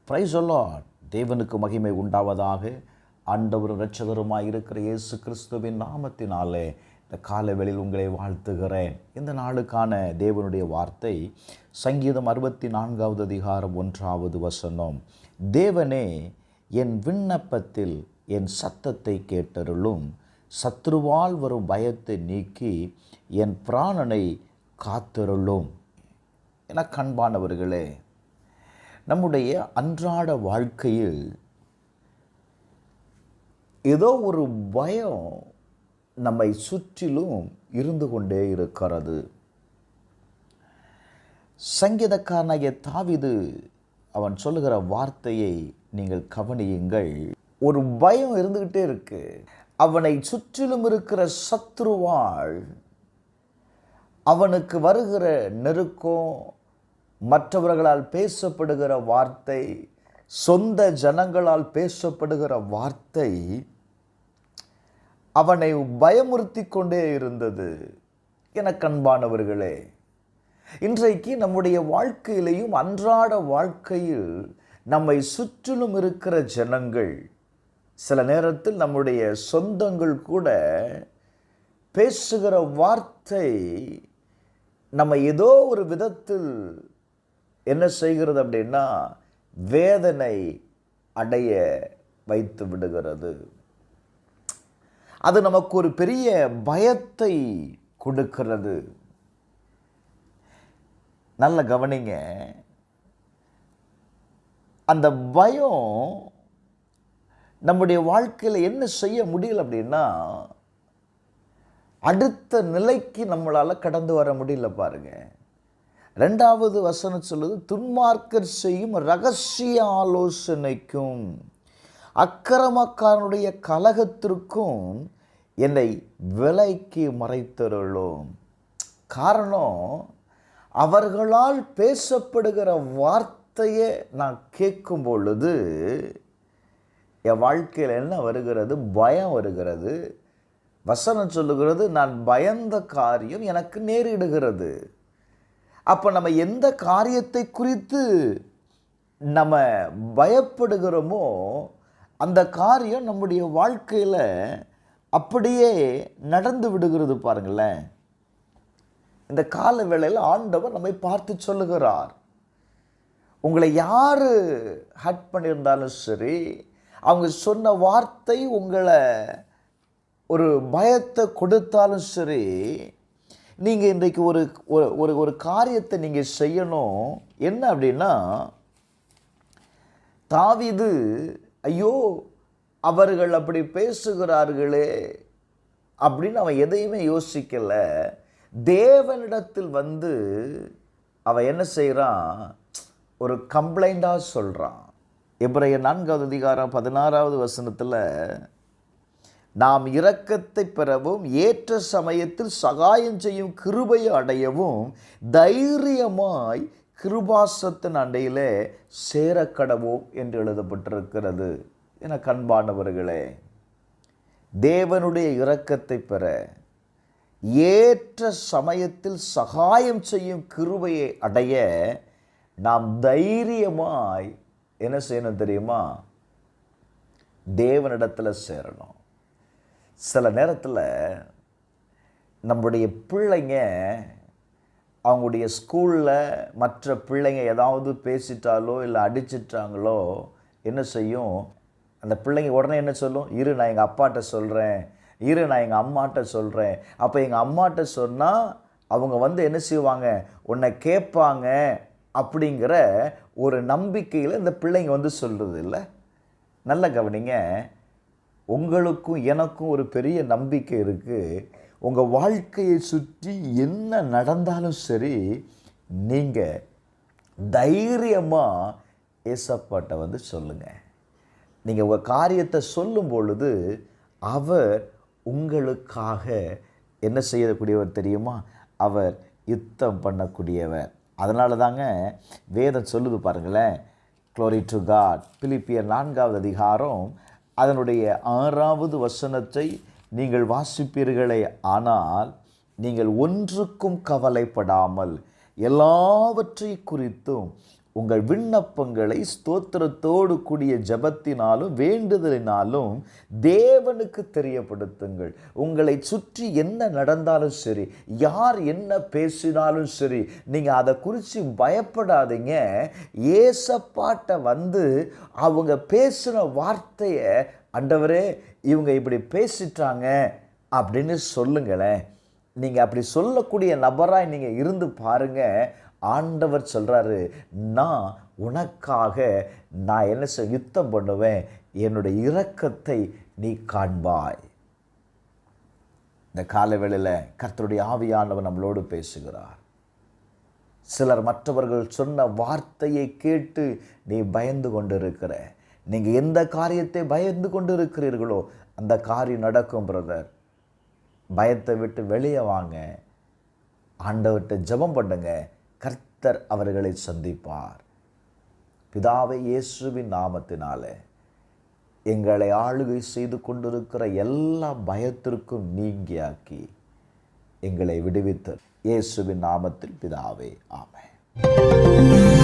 Praise the Lord. தேவனுக்கு மகிமை உண்டாவதாக. ஆண்டவரும் இரட்சகருமாய் இருக்கிற இயேசு கிறிஸ்துவின் நாமத்தினாலே இந்த காலவேளையில் உங்களை வாழ்த்துகிறேன். இந்த நாளுக்கான தேவனுடைய வார்த்தை சங்கீதம் 64வது அதிகாரம் 1வது வசனம். தேவனே, என் விண்ணப்பத்தில் என் சத்தத்தை கேட்டருளும், சத்ருவால் வரும் பயத்தை நீக்கி என் பிராணனை காத்தருளும். என அன்பானவர்களே, நம்முடைய அன்றாட வாழ்க்கையில் ஏதோ ஒரு பயம் நம்மை சுற்றிலும் இருந்து கொண்டே இருக்கிறது. சங்கீதக்காரனாகிய தாவீது அவன் சொல்லுகிற வார்த்தையை நீங்கள் கவனியுங்கள். ஒரு பயம் இருந்துகிட்டே இருக்கு. அவனை சுற்றிலும் இருக்கிற சத்ருவால் அவனுக்கு வருகிற நெருக்கம், மற்றவர்களால் பேசப்படுகிற வார்த்தை, சொந்த ஜனங்களால் பேசப்படுகிற வார்த்தை அவனை பயமுறுத்தி கொண்டே இருந்தது. என அன்பானவர்களே, இன்றைக்கு நம்முடைய வாழ்க்கையிலையும் அன்றாட வாழ்க்கையில் நம்மை சுற்றிலும் இருக்கிற ஜனங்கள், சில நேரத்தில் நம்முடைய சொந்தங்கள் கூட பேசுகிற வார்த்தை நம்ம ஏதோ ஒரு விதத்தில் என்ன செய்கிறது அப்படின்னா வேதனை அடைய வைத்து விடுகிறது. அது நமக்கு ஒரு பெரிய பயத்தை கொடுக்கிறது. நல்ல கவனிங்க. அந்த பயம் நம்முடைய வாழ்க்கையில் என்ன செய்ய முடியல அப்படின்னா, அடுத்த நிலைக்கு நம்மளால் கடந்து வர முடியல. பாருங்க, 2வது வசனம் சொல்லுது, துன்மார்க்கர் செய்யும் இரகசிய ஆலோசனைக்கும் அக்கிரமக்காரனுடைய கலகத்திற்கும் என்னை விலைக்கு மறைத்தருளும். காரணம், அவர்களால் பேசப்படுகிற வார்த்தையை நான் கேட்கும் பொழுது என் வாழ்க்கையில் என்ன வருகிறது? பயம் வருகிறது. வசனம் சொல்லுகிறது, நான் பயந்த காரியம் எனக்கு நேரிடுகிறது. அப்போ நம்ம எந்த காரியத்தை குறித்து நம்ம பயப்படுகிறோமோ அந்த காரியம் நம்முடைய வாழ்க்கையில் அப்படியே நடந்து விடுகிறது. பாருங்களேன், இந்த கால வேளையில் ஆண்டவர் நம்மை பார்த்து சொல்லுகிறார், உங்களை யார் ஹர்ட் பண்ணியிருந்தாலும் சரி, அவங்க சொன்ன வார்த்தை உங்களை ஒரு பயத்தை கொடுத்தாலும் சரி, நீங்கள் இன்றைக்கு ஒரு ஒரு ஒரு காரியத்தை நீங்கள் செய்யணும். என்ன அப்படின்னா, தாவீது, ஐயோ அவர்கள் அப்படி பேசுகிறார்களே அப்படின்னு அவன் எதையுமே யோசிக்கல. தேவனிடத்தில் வந்து அவன் என்ன செய்கிறான்? ஒரு கம்ப்ளைண்டாக சொல்கிறான். எபிரேயர் 4வது அதிகாரம் 16வது வசனத்தில், நாம் இரக்கத்தை பெறவும் ஏற்ற சமயத்தில் சகாயம் செய்யும் கிருபையை அடையவும் தைரியமாய் கிருபாசத்தின் அண்டையிலே சேரக்கடவோம் என்று எழுதப்பட்டிருக்கிறது. என அன்பானவர்களே, தேவனுடைய இரக்கத்தை பெற ஏற்ற சமயத்தில் சகாயம் செய்யும் கிருபையை அடைய நாம் தைரியமாய் என்ன செய்யணும் தெரியுமா? தேவனிடத்தில் சேரணும். சில நேரத்தில் நம்முடைய பிள்ளைங்க அவங்களுடைய ஸ்கூலில் மற்ற பிள்ளைங்க ஏதாவது பேசிட்டாலோ இல்லை அடிச்சிட்டாங்களோ என்ன செய்யும்? அந்த பிள்ளைங்க உடனே என்ன சொல்லும்? இரு, நான் எங்கள் அப்பாட்ட சொல்கிறேன், இரு, நான் எங்கள் அம்மாட்ட சொல்கிறேன். அப்போ எங்கள் அம்மாட்ட சொன்னால் அவங்க வந்து என்ன செய்வாங்க? உன்னை கேட்பாங்க அப்படிங்கிற ஒரு நம்பிக்கையில் இந்த பிள்ளைங்க வந்து சொல்கிறது இல்லை. நல்ல கவனிங்க, உங்களுக்கும் எனக்கும் ஒரு பெரிய நம்பிக்கை இருக்குது. உங்கள் வாழ்க்கையை சுற்றி என்ன நடந்தாலும் சரி, நீங்கள் தைரியமாக ஏசப்பாட்ட வந்து சொல்லுங்கள். நீங்கள் உங்கள் காரியத்தை சொல்லும் பொழுது அவர் உங்களுக்காக என்ன செய்யக்கூடியவர் தெரியுமா? அவர் யுத்தம் பண்ணக்கூடியவர். அதனால தாங்க வேதம் சொல்லுது பாருங்களேன், க்ளோரி டு காட். பிலிப்பியர் 4வது அதிகாரம் அதனுடைய 6வது வசனத்தை நீங்கள் வாசிப்பீர்களே ஆனால், நீங்கள் ஒன்றுக்கும் கவலைப்படாமல் எல்லாவற்றை குறித்தும் உங்கள் விண்ணப்பங்களை ஸ்தோத்திரத்தோடு கூடிய ஜெபத்தினாலும் வேண்டுதலினாலும் தேவனுக்கு தெரியப்படுத்துங்கள். உங்களை சுற்றி என்ன நடந்தாலும் சரி, யார் என்ன பேசினாலும் சரி, நீங்கள் அதை குறித்து பயப்படாதீங்க. ஏசப்பாட்ட வந்து அவங்க பேசின வார்த்தையை, ஆண்டவரே இவங்க இப்படி பேசிட்டாங்க அப்படின்னு சொல்லுங்களேன். நீங்கள் அப்படி சொல்லக்கூடிய நபராக நீங்கள் இருந்து பாருங்கள். ஆண்டவர் சொல்கிறாரு, நான் உனக்காக நான் என்ன யுத்தம் பண்ணுவேன், என்னுடைய இரக்கத்தை நீ காண்பாய். இந்த காலவேளையில் கர்த்தருடைய ஆவியானவர் நம்மளோடு பேசுகிறார். சிலர் மற்றவர்கள் சொன்ன வார்த்தையை கேட்டு நீ பயந்து கொண்டு இருக்கிற, நீங்கள் எந்த காரியத்தை பயந்து கொண்டு இருக்கிறீர்களோ அந்த காரியம் நடக்கும் பிரதர். பயத்தை விட்டு வெளியே வாங்க, ஆண்டவர்கிட்ட ஜெபம் பண்ணுங்க, கர்த்தர் அவர்களை சந்திப்பார். பிதாவே, இயேசுவின் நாமத்தினாலே எங்களை ஆளுகை செய்து கொண்டிருக்கிற எல்லா பயத்திற்கும் நீங்கியாக்கி எங்களை விடுவித்தர். இயேசுவின் நாமத்தில் பிதாவே, ஆமென்.